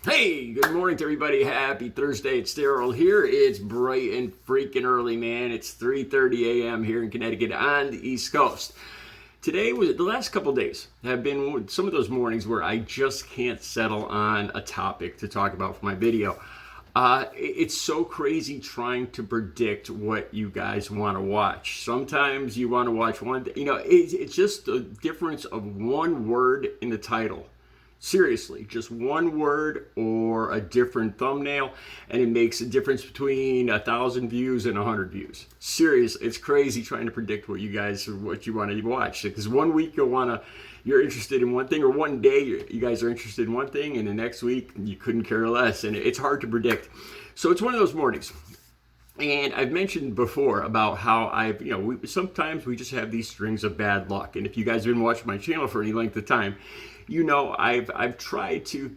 Hey, good morning to everybody. Happy Thursday. It's Daryl here. It's bright and freaking early, man. It's 3:30 a.m. here in Connecticut on the East Coast. Today was the last couple days have been some of those mornings where I just can't settle on a topic to talk about for my video. It's so crazy trying to predict what you guys want to watch. Sometimes you want to watch one, it's just the difference of one word in the title. Seriously, just one word or a different thumbnail, and it makes a difference between 1,000 views and 100 views. Seriously, it's crazy trying to predict what you want to watch. Because one week you're interested in one thing, or one day you guys are interested in one thing, and the next week you couldn't care less, and it's hard to predict. So it's one of those mornings. And I've mentioned before about how sometimes we just have these strings of bad luck. And if you guys have been watching my channel for any length of time, I've tried to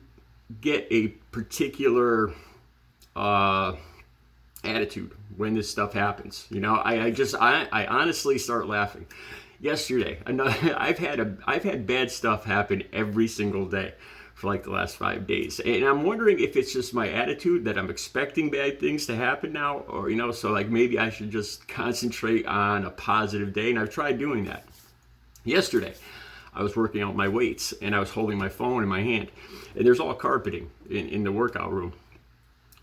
get a particular attitude when this stuff happens. I honestly start laughing. Yesterday, I've had bad stuff happen every single day for like the last 5 days, and I'm wondering if it's just my attitude that I'm expecting bad things to happen now, or so like maybe I should just concentrate on a positive day. And I've tried doing that. Yesterday, I was working out my weights and I was holding my phone in my hand, and there's all carpeting in the workout room.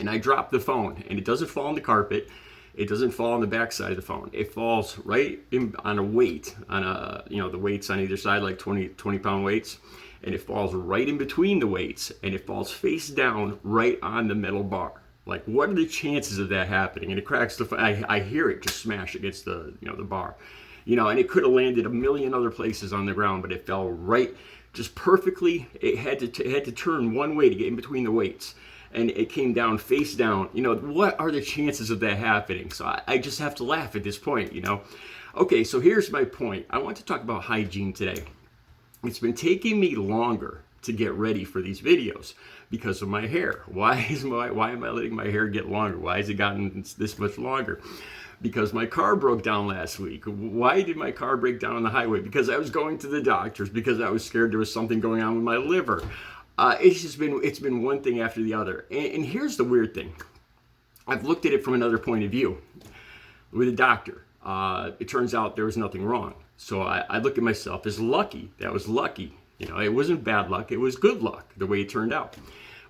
And I dropped the phone, and it doesn't fall on the carpet. It doesn't fall on the back side of the phone. It falls right on a weight, the weights on either side, like 20 pound weights. And it falls right in between the weights, and it falls face down right on the metal bar. Like, what are the chances of that happening? And it cracks I hear it just smash against the bar. And it could have landed a million other places on the ground, but it fell right, just perfectly. It had to turn one way to get in between the weights, and it came down face down. What are the chances of that happening? So I just have to laugh at this point. Okay, so here's my point. I want to talk about hygiene today. It's been taking me longer to get ready for these videos because of my hair. Why am I letting my hair get longer? Why has it gotten this much longer? Because my car broke down last week. Why did my car break down on the highway? Because I was going to the doctors, because I was scared there was something going on with my liver. It's been one thing after the other. And here's the weird thing. I've looked at it from another point of view with a doctor. It turns out there was nothing wrong. So I look at myself as lucky. That was lucky. It wasn't bad luck. It was good luck the way it turned out.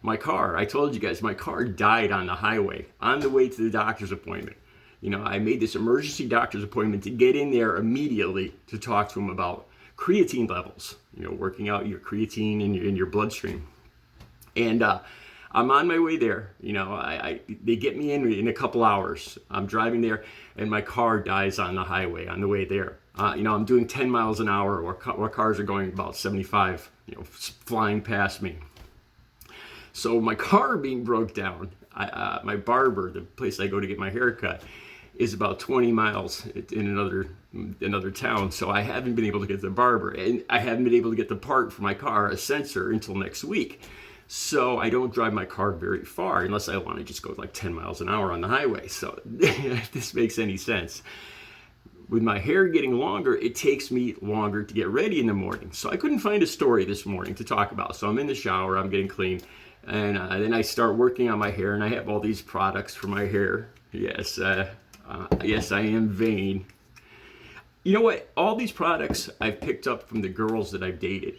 My car, I told you guys, my car died on the highway on the way to the doctor's appointment. I made this emergency doctor's appointment to get in there immediately to talk to him about creatine levels, working out your creatine in your bloodstream. And I'm on my way there. They get me in a couple hours. I'm driving there, and my car dies on the highway on the way there. I'm doing 10 miles an hour, or cars are going about 75, flying past me. So my car being broke down, my barber, the place I go to get my hair cut, is about 20 miles in another town. So I haven't been able to get the barber, and I haven't been able to get the part for my car, a sensor, until next week. So I don't drive my car very far unless I want to just go like 10 miles an hour on the highway. So if this makes any sense. With my hair getting longer, it takes me longer to get ready in the morning. So I couldn't find a story this morning to talk about. So I'm in the shower, I'm getting clean, and then I start working on my hair, and I have all these products for my hair. Yes, I am vain. You know what? All these products I've picked up from the girls that I've dated.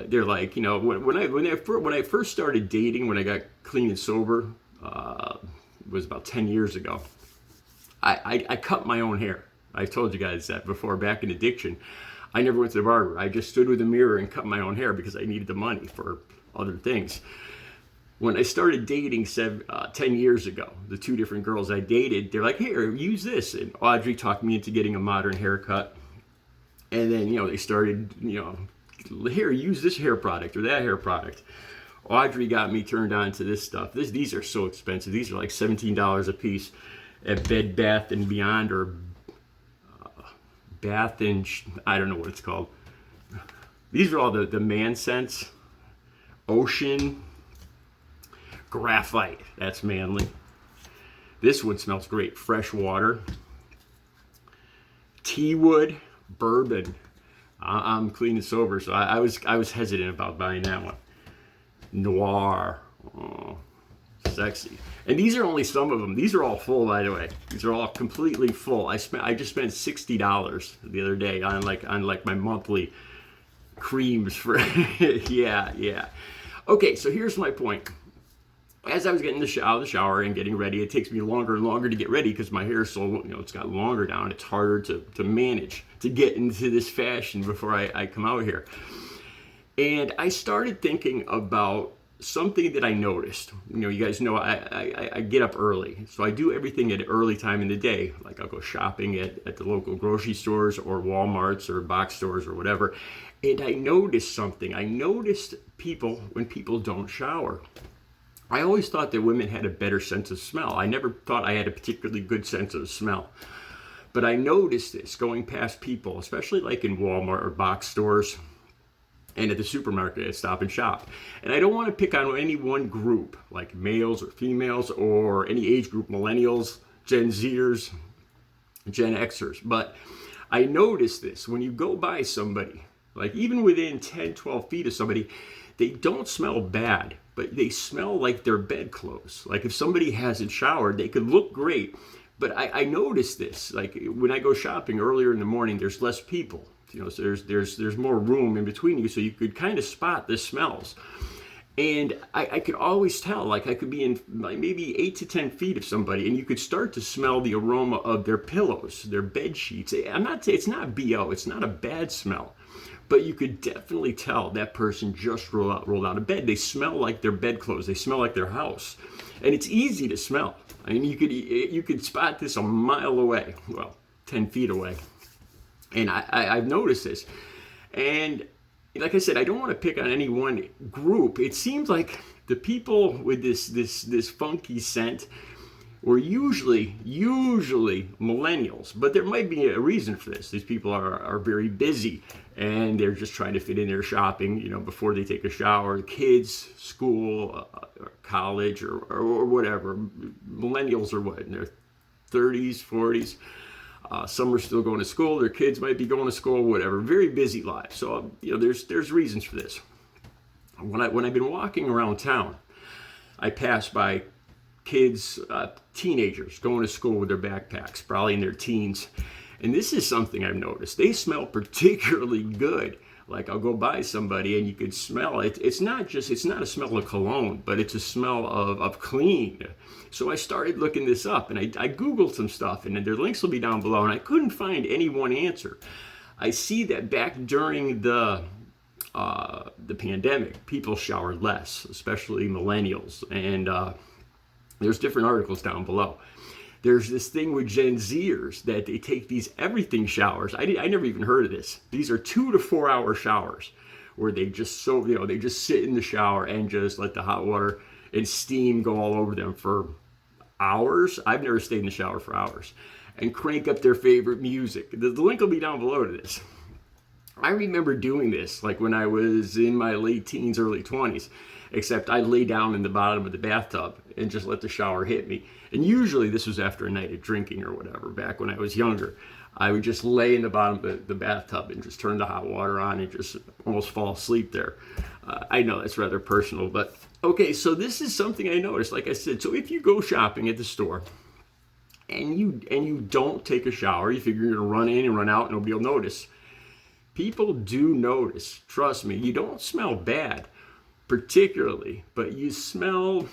They're like, when I first started dating, when I got clean and sober, was about 10 years ago. I cut my own hair. I told you guys that before. Back in addiction, I never went to the barber. I just stood with a mirror and cut my own hair because I needed the money for other things. When I started dating 10 years ago, the two different girls I dated, they're like, here, use this. And Audrey talked me into getting a modern haircut. And then, they started, here, use this hair product or that hair product. Audrey got me turned on to this stuff. These are so expensive. These are like $17 a piece at Bed Bath and Beyond, or Bath and I don't know what it's called. These are all the Man Sense, Ocean, Graphite. That's manly. This one smells great. Fresh water. Teawood, bourbon. I'm clean and sober, so I was hesitant about buying that one. Noir. Oh, sexy. And these are only some of them. These are all full, by the way. These are all completely full. I just spent $60 the other day on my monthly creams for yeah. Okay, so here's my point. As I was getting out of the shower and getting ready, it takes me longer and longer to get ready because my hair is so, it's got longer down. It's harder to manage, to get into this fashion before I come out here. And I started thinking about something that I noticed. You guys know I get up early, so I do everything at an early time in the day. Like I'll go shopping at the local grocery stores or Walmarts or box stores or whatever. And I noticed something. I noticed when people don't shower. I always thought that women had a better sense of smell. I never thought I had a particularly good sense of smell. But I noticed this going past people, especially like in Walmart or box stores and at the supermarket at Stop and Shop. And I don't want to pick on any one group, like males or females or any age group, millennials, Gen Zers, Gen Xers. But I noticed this when you go by somebody, like even within 10, 12 feet of somebody, they don't smell bad, but they smell like their bedclothes. Like if somebody hasn't showered, they could look great. But I noticed this, like when I go shopping earlier in the morning, there's less people. So there's more room in between you, so you could kind of spot the smells. And I could always tell, like I could be in maybe 8 to 10 feet of somebody, and you could start to smell the aroma of their pillows, their bed sheets. It's not BO, it's not a bad smell. But you could definitely tell that person just rolled out of bed. They smell like their bedclothes. They smell like their house. And it's easy to smell. I mean, you could spot this a mile away. Well, 10 feet away. And I've noticed this. And like I said, I don't want to pick on any one group. It seems like the people with this funky scent were usually millennials, but there might be a reason for this. These people are very busy and they're just trying to fit in their shopping, before they take a shower. Kids, school, college, or whatever. Millennials are what, in their 30s, 40s. Some are still going to school. Their kids might be going to school, whatever. Very busy lives. So, there's reasons for this. When I've been walking around town, I pass by kids, teenagers going to school with their backpacks, probably in their teens. And this is something I've noticed. They smell particularly good. Like I'll go by somebody and you could smell it. It's not a smell of cologne, but it's a smell of clean. So I started looking this up and I Googled some stuff, and their links will be down below, and I couldn't find any one answer. I see that back during the pandemic, people showered less, especially millennials. And there's different articles down below. There's this thing with Gen Zers that they take these everything showers. I never even heard of this. These are 2 to 4 hour showers where they just they just sit in the shower and just let the hot water and steam go all over them for hours. I've never stayed in the shower for hours. And crank up their favorite music. The link will be down below to this. I remember doing this like when I was in my late teens, early 20s, except I lay down in the bottom of the bathtub and just let the shower hit me. And usually this was after a night of drinking or whatever, back when I was younger. I would just lay in the bottom of the bathtub and just turn the hot water on and just almost fall asleep there. I know that's rather personal, but okay, so this is something I noticed, like I said. So if you go shopping at the store and you don't take a shower, you figure you're gonna run in and run out and nobody will notice. People do notice, trust me. You don't smell bad particularly, but you smell,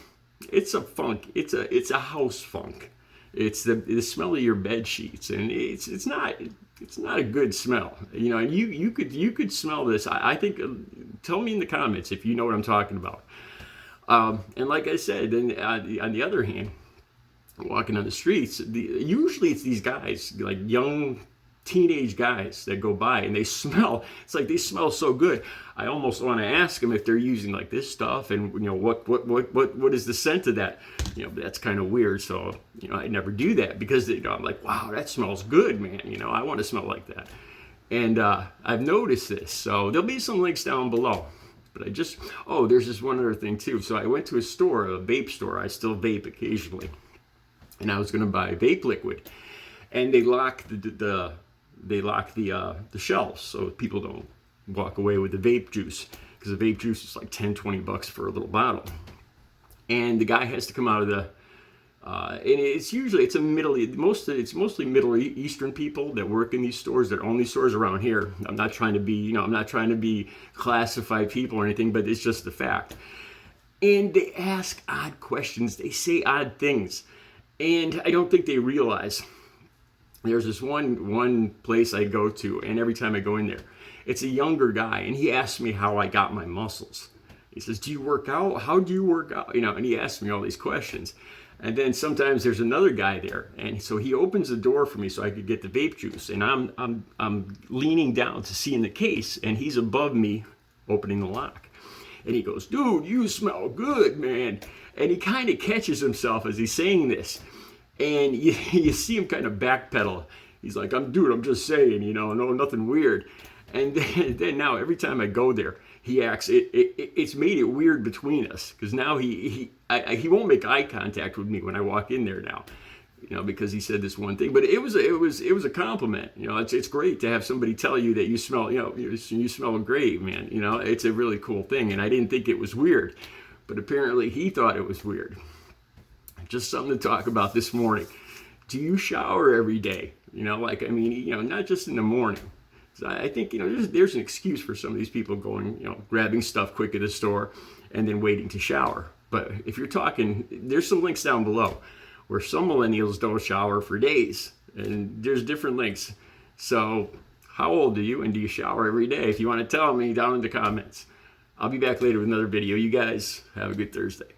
it's a funk, it's a house funk. It's the smell of your bed sheets, and it's not a good smell. And you could smell this. I think, tell me in the comments if you know what I'm talking about. And like I said, then on the other hand, walking on the streets, usually it's these guys, like young teenage guys that go by, and they smell, it's like they smell so good. I almost want to ask them if they're using like this stuff, and what is the scent of that. That's kind of weird. So I never do that because I'm like, wow, that smells good, man. I want to smell like that. And I've noticed this, so there'll be some links down below. But there's this one other thing too. So I went to a store, a vape store. I still vape occasionally, and I was going to buy vape liquid, and they lock the shelves so people don't walk away with the vape juice, because the vape juice is like $10-20 for a little bottle. and the guy has to come out of the and it's mostly Middle Eastern people that work in these stores, that own these stores around here. I'm not trying to be classify people or anything, but it's just the fact. And they ask odd questions, they say odd things, and I don't think they realize. There's this one place I go to, and every time I go in there, it's a younger guy, and he asks me how I got my muscles. He says, "Do you work out? How do you work out?" And he asks me all these questions. And then sometimes there's another guy there, and so he opens the door for me so I could get the vape juice. And I'm leaning down to see in the case, and he's above me, opening the lock. And he goes, "Dude, you smell good, man." And he kind of catches himself as he's saying this. And you see him kind of backpedal. He's like, "I'm just saying, no, nothing weird." And then now every time I go there, he acts. It's made it weird between us, because now he won't make eye contact with me when I walk in there now, because he said this one thing. But it was a compliment. It's great to have somebody tell you that you smell, you smell great, man. It's a really cool thing, and I didn't think it was weird, but apparently he thought it was weird. Just something to talk about this morning. Do you shower every day? Not just in the morning. So I think, there's an excuse for some of these people going, grabbing stuff quick at the store and then waiting to shower. But if you're talking, there's some links down below where some millennials don't shower for days, and there's different links. So how old are you, and do you shower every day? If you want to tell me, down in the comments. I'll be back later with another video. You guys have a good Thursday.